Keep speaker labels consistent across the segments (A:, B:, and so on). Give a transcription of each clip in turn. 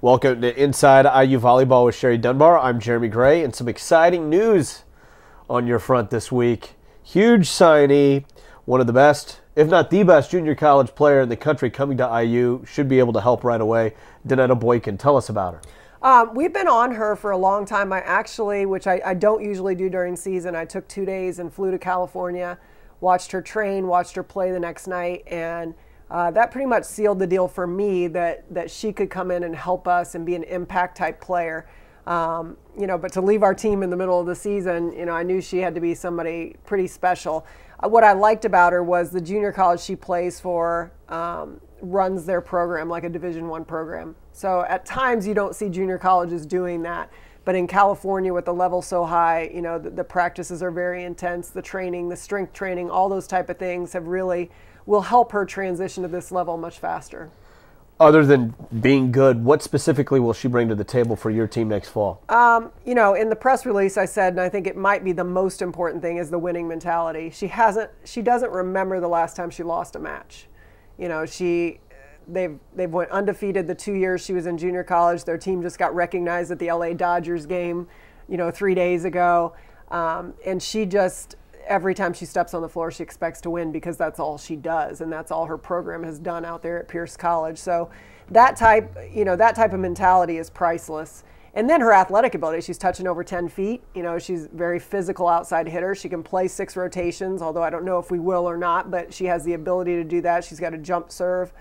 A: Welcome to Inside IU Volleyball with Sherry Dunbar. I'm Jeremy Gray, and some exciting news on your front this week. Huge signee, one of the best, if not the best, junior college player in the country coming to IU. Should be able to help right away. Danetta Boykin, tell us about her.
B: We've been on her for a long time. I actually, which I don't usually do during season, I took 2 days and flew to California, watched her train, watched her play the next night, and that pretty much sealed the deal for me that she could come in and help us and be an impact type player. But to leave our team in the middle of the season, I knew she had to be somebody pretty special. What I liked about her was the junior college she plays for runs their program like a Division I program. So at times you don't see junior colleges doing that. But in California with the level so high, the practices are very intense, the training, the strength training, all those type of things will help her transition to this level much faster.
A: Other than being good, what specifically will she bring to the table for your team next fall?
B: In the press release I said, and I think it might be the most important thing, is the winning mentality. She doesn't remember the last time she lost a match. They've went undefeated the 2 years she was in junior college. Their team just got recognized at the LA Dodgers game, 3 days ago. And she just, every time she steps on the floor, she expects to win because that's all she does, and that's all her program has done out there at Pierce College. So that type of mentality is priceless. And then her athletic ability, she's touching over 10 feet. She's a very physical outside hitter. She can play 6 rotations, although I don't know if we will or not, but she has the ability to do that. She's got a jump serve.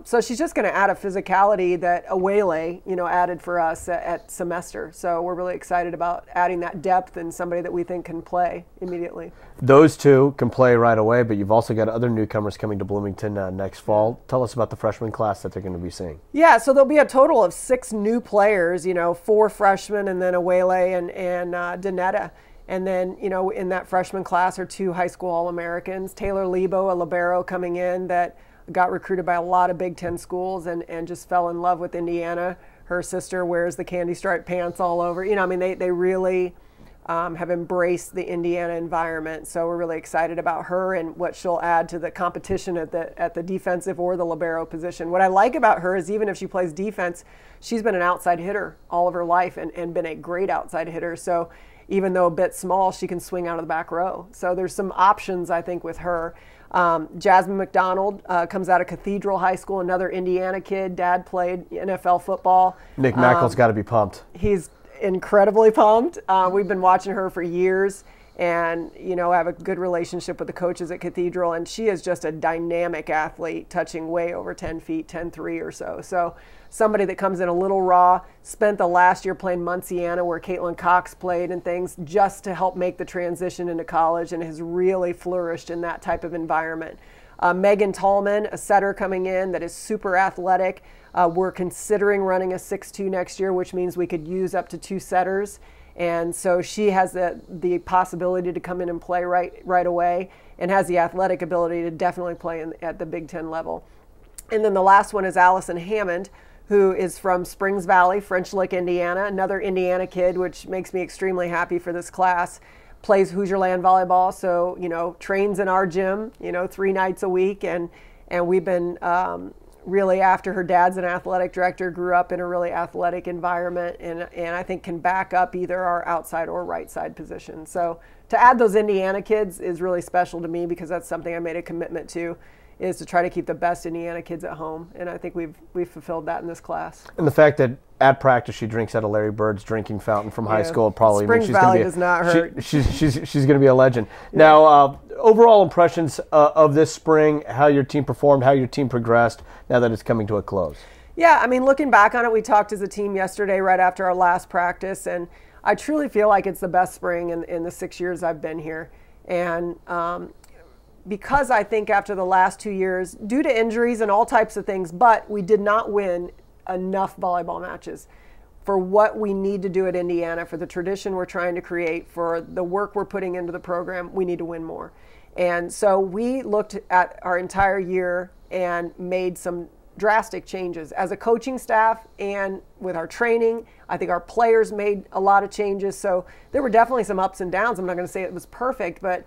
B: So she's just going to add a physicality that Awele, added for us at semester. So we're really excited about adding that depth and somebody that we think can play immediately.
A: Those two can play right away, but you've also got other newcomers coming to Bloomington next fall. Tell us about the freshman class that they're going to be seeing.
B: Yeah, so there'll be a total of 6 new players, 4 freshmen and then Awele and Danetta. And then, in that freshman class are 2 high school All-Americans. Taylor Lebo, a libero coming in that got recruited by a lot of Big Ten schools and just fell in love with Indiana. Her sister wears the candy striped pants all over. They really have embraced the Indiana environment. So we're really excited about her and what she'll add to the competition at the defensive or the libero position. What I like about her is even if she plays defense, she's been an outside hitter all of her life and been a great outside hitter. So even though a bit small, she can swing out of the back row. So there's some options, I think, with her. Jasmine McDonald comes out of Cathedral High School, another Indiana kid. Dad played NFL football.
A: Nick Mackel's got to be pumped.
B: He's incredibly pumped. We've been watching her for years and, have a good relationship with the coaches at Cathedral. And she is just a dynamic athlete, touching way over 10 feet, 10'3" or so. So somebody that comes in a little raw, spent the last year playing Munciana where Caitlin Cox played and things just to help make the transition into college and has really flourished in that type of environment. Megan Tallman, a setter coming in that is super athletic. We're considering running a 6'2" next year, which means we could use up to 2 setters. And so she has the possibility to come in and play right away and has the athletic ability to definitely play at the Big Ten level. And then the last one is Allison Hammond, who is from Springs Valley, French Lick, Indiana, another Indiana kid, which makes me extremely happy for this class. Plays Hoosierland volleyball, so, trains in our gym, 3 nights a week. And we've been really after her dad's an athletic director, grew up in a really athletic environment, and I think can back up either our outside or right side position. So to add those Indiana kids is really special to me because that's something I made a commitment to, is to try to keep the best Indiana kids at home, and I think we've fulfilled that in this class.
A: And the fact that at practice she drinks out of Larry Bird's drinking fountain from high school probably
B: Springs
A: means
B: Valley does not hurt.
A: She's going to be a legend. Yeah. Now, overall impressions of this spring, how your team performed, how your team progressed now that it's coming to a close.
B: Yeah, looking back on it, we talked as a team yesterday right after our last practice, and I truly feel like it's the best spring in the 6 years I've been here. And because I think after the last 2 years, due to injuries and all types of things, but we did not win enough volleyball matches for what we need to do at Indiana, for the tradition we're trying to create, for the work we're putting into the program. We need to win more. And so we looked at our entire year and made some drastic changes as a coaching staff and with our training. I think our players made a lot of changes. So there were definitely some ups and downs. I'm not going to say it was perfect, but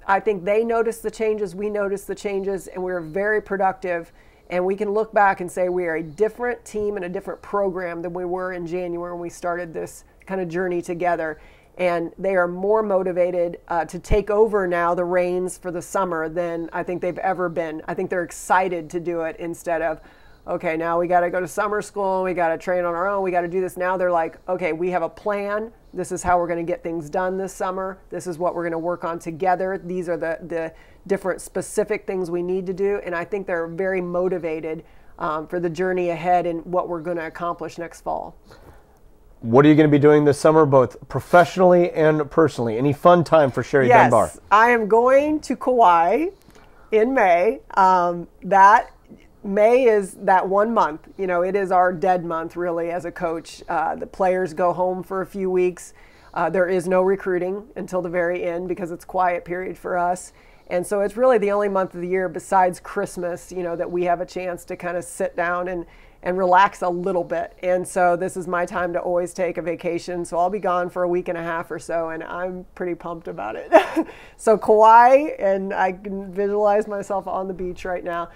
B: I think they noticed the changes, we noticed the changes, and we were very productive And we can look back and say we are a different team and a different program than we were in January when we started this kind of journey together. And they are more motivated to take over now the reins for the summer than I think they've ever been. I think they're excited to do it instead of, okay, now we got to go to summer school, we got to train on our own, we got to do this. Now they're like, okay, we have a plan. This is how we're going to get things done this summer. This is what we're going to work on together. These are the different specific things we need to do. And I think they're very motivated for the journey ahead and what we're going to accomplish next fall.
A: What are you going to be doing this summer, both professionally and personally? Any fun time for Sherry Dunbar?
B: Yes, I am going to Kauai in May. That May is that 1 month. You know, it is our dead month, really, as a coach. The players go home for a few weeks. There is no recruiting until the very end because it's quiet period for us. And so it's really the only month of the year besides Christmas, you know, that we have a chance to kind of sit down and relax a little bit. And so this is my time to always take a vacation. So I'll be gone for a week and a half or so, and I'm pretty pumped about it. So Kauai, and I can visualize myself on the beach right now.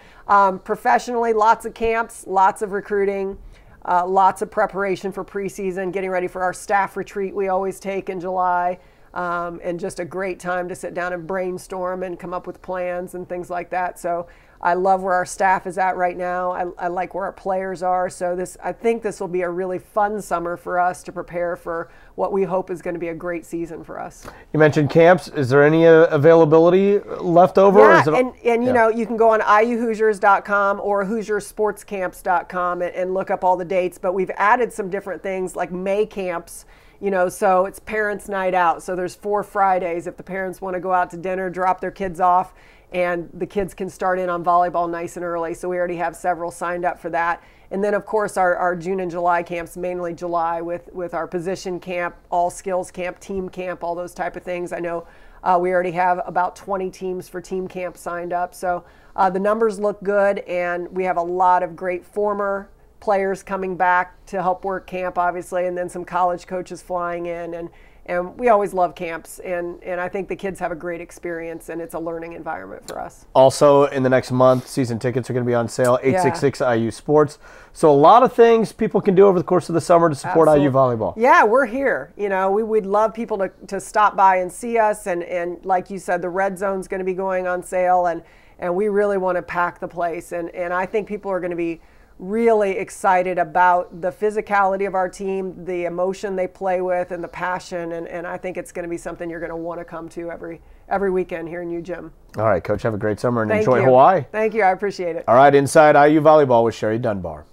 B: Professionally, lots of camps, lots of recruiting, lots of preparation for preseason, getting ready for our staff retreat we always take in July. And just a great time to sit down and brainstorm and come up with plans and things like that. So I love where our staff is at right now. I like where our players are. So I think this will be a really fun summer for us to prepare for what we hope is going to be a great season for us.
A: You mentioned camps. Is there any availability left over?
B: Yeah, and you know, you can go on iuhoosiers.com or hoosiersportscamps.com and look up all the dates. But we've added some different things like May camps. You know, so it's parents' night out. So there's 4 Fridays if the parents want to go out to dinner, drop their kids off, and the kids can start in on volleyball nice and early. So we already have several signed up for that. And then, of course, our June and July camps, mainly July with our position camp, all skills camp, team camp, all those type of things. I know we already have about 20 teams for team camp signed up. So the numbers look good, and we have a lot of great former players coming back to help work camp, obviously, and then some college coaches flying in. And we always love camps, and I think the kids have a great experience, and it's a learning environment for us.
A: Also, in the next month, season tickets are going to be on sale, 866 IU Sports. So a lot of things people can do over the course of the summer to support IU volleyball. Yeah,
B: we're here. You know, we'd love people to stop by and see us, and like you said, the Red Zone's going to be going on sale, and we really want to pack the place, and I think people are going to be really excited about the physicality of our team, the emotion they play with, and the passion, and I think it's going to be something you're going to want to come to every weekend here in Jim.
A: All right, Coach, have a great summer and enjoy Hawaii.
B: Thank you, I appreciate it.
A: All right, Inside IU Volleyball with Sherry Dunbar.